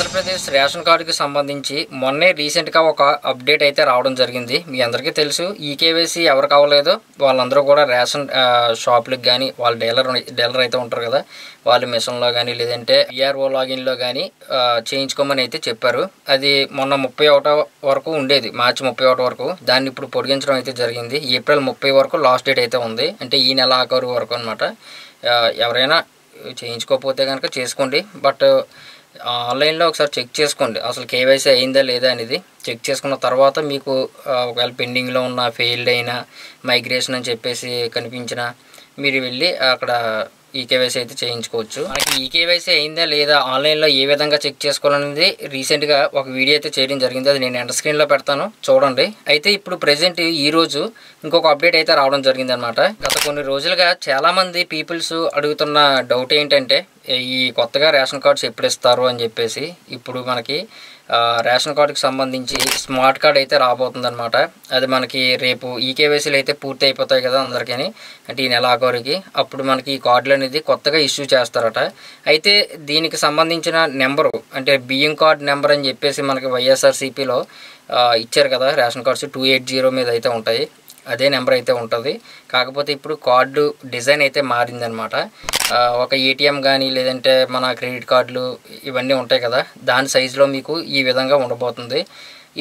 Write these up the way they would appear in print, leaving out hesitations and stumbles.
Andhra Pradesh ration కార్డుకి సంబంధించి మొన్నే రీసెంట్గా ఒక అప్డేట్ అయితే రావడం జరిగింది. మీ అందరికీ తెలుసు, ఈకేవైసీ ఎవరికి అవ్వలేదో వాళ్ళందరూ కూడా రేషన్ షాపులకు కానీ వాళ్ళ డీలర్ అయితే ఉంటారు కదా, వాళ్ళు మిషన్లో కానీ లేదంటే విఆర్ఓ లాగిన్లో కానీ చేయించుకోమని అయితే చెప్పారు. అది మొన్న 31 వరకు ఉండేది, మార్చి 31 వరకు. దాన్ని ఇప్పుడు పొడిగించడం అయితే జరిగింది. ఏప్రిల్ 30 వరకు లాస్ట్ డేట్ అయితే ఉంది, అంటే ఈ నెల ఆఖరు వరకు అనమాట. ఎవరైనా చేయించుకోకపోతే కనుక చేసుకోండి, బట్ ఆన్లైన్లో ఒకసారి చెక్ చేసుకోండి అసలు కేవైసీ అయిందా లేదా అనేది. చెక్ చేసుకున్న తర్వాత మీకు ఒకవేళ పెండింగ్లో ఉన్న ఫెయిల్డ్ అయినా మైగ్రేషన్ అని చెప్పేసి కనిపించినా మీరు వెళ్ళి అక్కడ ఈకేవైసీ అయితే చేయించుకోవచ్చు. మనకి ఈకేవైసీ అయిందా లేదా ఆన్లైన్లో ఏ విధంగా చెక్ చేసుకోవాలనేది రీసెంట్గా ఒక వీడియో అయితే చేయడం జరిగింది. అది నేను ఎండ్ స్క్రీన్లో పెడతాను, చూడండి. అయితే ఇప్పుడు ప్రజెంట్ ఈరోజు ఇంకొక అప్డేట్ అయితే రావడం జరిగింది అనమాట. గత కొన్ని రోజులుగా చాలామంది పీపుల్స్ అడుగుతున్న డౌట్ ఏంటంటే ఈ కొత్తగా రేషన్ కార్డ్స్ ఎప్పుడు ఇస్తారు అని చెప్పేసి. ఇప్పుడు మనకి రేషన్ కార్డుకి సంబంధించి స్మార్ట్ కార్డ్ అయితే రాబోతుంది అనమాట. అది మనకి రేపు ఈకేవైసీలు అయితే పూర్తి అయిపోతాయి కదా అందరికీ, అంటే ఈ నెల ఆఖరికి. అప్పుడు మనకి ఈ కార్డులు అనేది కొత్తగా ఇష్యూ చేస్తారట. అయితే దీనికి సంబంధించిన నెంబరు, అంటే బియ్యం కార్డ్ నెంబర్ అని చెప్పేసి మనకి వైఎస్ఆర్సీపీలో ఇచ్చారు కదా, రేషన్ కార్డ్స్ 280 మీద అయితే ఉంటాయి. అదే నెంబర్ అయితే ఉంటుంది. కాకపోతే ఇప్పుడు కార్డు డిజైన్ అయితే మారిందనమాట. ఒక ఏటీఎం కానీ లేదంటే మన క్రెడిట్ కార్డులు ఇవన్నీ ఉంటాయి కదా, దాని సైజులో మీకు ఈ విధంగా ఉండబోతుంది.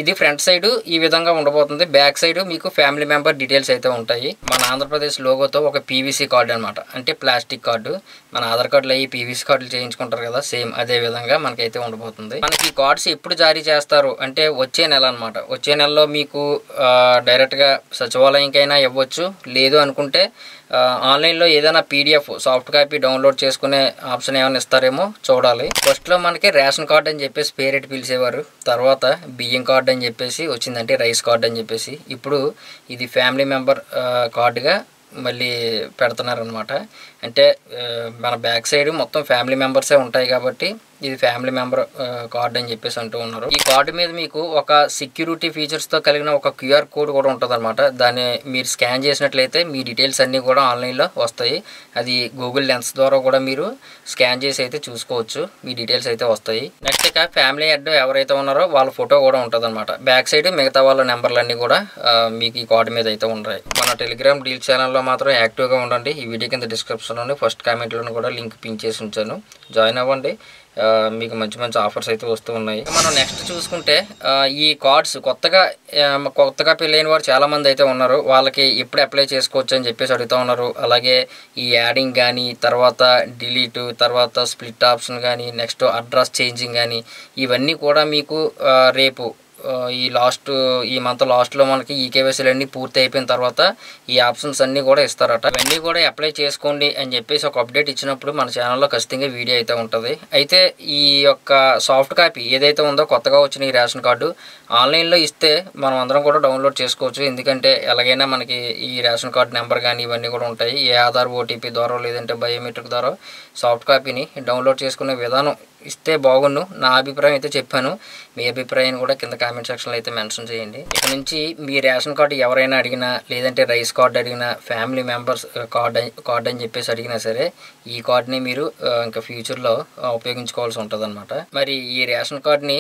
ఇది ఫ్రంట్ సైడ్ ఈ విధంగా ఉండబోతుంది. బ్యాక్ సైడ్ మీకు ఫ్యామిలీ మెంబర్ డీటెయిల్స్ అయితే ఉంటాయి. మన ఆంధ్రప్రదేశ్ లోగోతో ఒక పీవీసీ కార్డు అనమాట, అంటే ప్లాస్టిక్ కార్డు. మన ఆధార్ కార్డులో ఈ పీవీసీ కార్డులు చేయించుకుంటారు కదా, సేమ్ అదే విధంగా మనకైతే ఉండబోతుంది. మనకి ఈ కార్డ్స్ ఎప్పుడు జారీ చేస్తారు అంటే వచ్చే నెల అనమాట. వచ్చే నెలలో మీకు డైరెక్ట్గా సచివాలయంకైనా ఇవ్వచ్చు, లేదు అనుకుంటే ఆన్లైన్లో ఏదైనా పీడిఎఫ్ సాఫ్ట్ కాపీ డౌన్లోడ్ చేసుకునే ఆప్షన్ ఏమైనా ఇస్తారేమో చూడాలి. ఫస్ట్లో మనకి రేషన్ కార్డ్ అని చెప్పేసి పేరెట్టి పిలిచేవారు, తర్వాత బియ్యం కార్డ్ అని చెప్పేసి వచ్చిందంటే రైస్ కార్డ్ అని చెప్పేసి. ఇప్పుడు ఇది ఫ్యామిలీ మెంబర్ కార్డుగా మళ్ళీ పెడుతున్నారనమాట. అంటే మన బ్యాక్ సైడ్ మొత్తం ఫ్యామిలీ మెంబర్సే ఉంటాయి కాబట్టి ఇది ఫ్యామిలీ మెంబర్ కార్డ్ అని చెప్పేసి అంటూ ఉన్నారు. ఈ కార్డు మీద మీకు ఒక సెక్యూరిటీ ఫీచర్స్తో కలిగిన ఒక క్యూఆర్ కోడ్ కూడా ఉంటుంది అనమాట. దాన్ని మీరు స్కాన్ చేసినట్లయితే మీ డీటెయిల్స్ అన్నీ కూడా ఆన్లైన్లో వస్తాయి. అది గూగుల్ లెన్స్ ద్వారా కూడా మీరు స్కాన్ చేసి అయితే చూసుకోవచ్చు, మీ డీటెయిల్స్ అయితే వస్తాయి. నెక్స్ట్ ఇక ఫ్యామిలీ హెడ్ ఎవరైతే ఉన్నారో వాళ్ళ ఫోటో కూడా ఉంటుంది అనమాట. బ్యాక్ సైడ్ మిగతా వాళ్ళ నెంబర్లన్నీ కూడా మీకు ఈ కార్డు మీద అయితే ఉన్నాయి. మన టెలిగ్రామ్ డీల్ ఛానల్లో మాత్రం యాక్టివ్గా ఉండండి. ఈ వీడియో కింద డిస్క్రిప్షన్లోని ఫస్ట్ కామెంట్లోనే కూడా లింక్ పిన్ చేసి ఉంచాను, జాయిన్ అవ్వండి. మీకు మంచి మంచి ఆఫర్స్ అయితే వస్తూ ఉన్నాయి. మనం నెక్స్ట్ చూసుకుంటే ఈ కార్డ్స్ కొత్తగా పెళ్ళైన వారు చాలామంది అయితే ఉన్నారు. వాళ్ళకి ఎప్పుడు అప్లై చేసుకోవచ్చు అని చెప్పేసి అడుగుతూ ఉన్నారు. అలాగే ఈ యాడింగ్ కానీ, తర్వాత డిలీట్, తర్వాత స్ప్లిట్ ఆప్షన్ కానీ, నెక్స్ట్ అడ్రస్ చేంజింగ్ కానీ, ఇవన్నీ కూడా మీకు రేపు ఈ మంత్ లాస్ట్లో మనకి ఈకేవైసీలు అన్నీ పూర్తి అయిపోయిన తర్వాత ఈ ఆప్షన్స్ అన్నీ కూడా ఇస్తారట. ఇవన్నీ కూడా అప్లై చేసుకోండి అని చెప్పేసి ఒక అప్డేట్ ఇచ్చినప్పుడు మన ఛానల్లో ఖచ్చితంగా వీడియో అయితే ఉంటుంది. అయితే ఈ యొక్క సాఫ్ట్ కాపీ ఏదైతే ఉందో కొత్తగా వచ్చిన ఈ రేషన్ కార్డు ఆన్లైన్లో ఇస్తే మనం అందరం కూడా డౌన్లోడ్ చేసుకోవచ్చు. ఎందుకంటే ఎలాగైనా మనకి ఈ రేషన్ కార్డు నెంబర్ కానీ ఇవన్నీ కూడా ఉంటాయి. ఏ ఆధార్ ఓటీపీ ద్వారా లేదంటే బయోమెట్రిక్ ద్వారా సాఫ్ట్ కాపీని డౌన్లోడ్ చేసుకునే విధానం ఇస్తే బాగుండు. నా అభిప్రాయం అయితే చెప్పాను, మీ అభిప్రాయాన్ని కూడా కింద కామెంట్ సెక్షన్లో అయితే మెన్షన్ చేయండి. ఇక నుంచి మీ రేషన్ కార్డు ఎవరైనా అడిగినా, లేదంటే రైస్ కార్డు అడిగినా, ఫ్యామిలీ మెంబర్స్ కార్డు అని చెప్పేసి అడిగినా సరే ఈ కార్డుని మీరు ఇంకా ఫ్యూచర్లో ఉపయోగించుకోవాల్సి ఉంటుంది అనమాట. మరి ఈ రేషన్ కార్డుని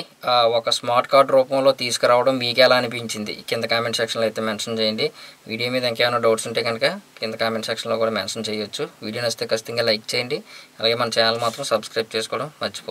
ఒక స్మార్ట్ కార్డు రూపంలో తీసుకురావడం మీకు ఎలా అనిపించింది కింద కామెంట్ సెక్షన్లో అయితే మెన్షన్ చేయండి. వీడియో మీద ఇంకేమైనా డౌట్స్ ఉంటే కనుక కింద కామెంట్ సెక్షన్లో కూడా మెన్షన్ చేయొచ్చు. వీడియో నచ్చితే ఖచ్చితంగా లైక్ చేయండి. అలాగే మన ఛానల్ మాత్రం సబ్స్క్రైబ్ చేసుకోవడం మర్చిపోవద్దు.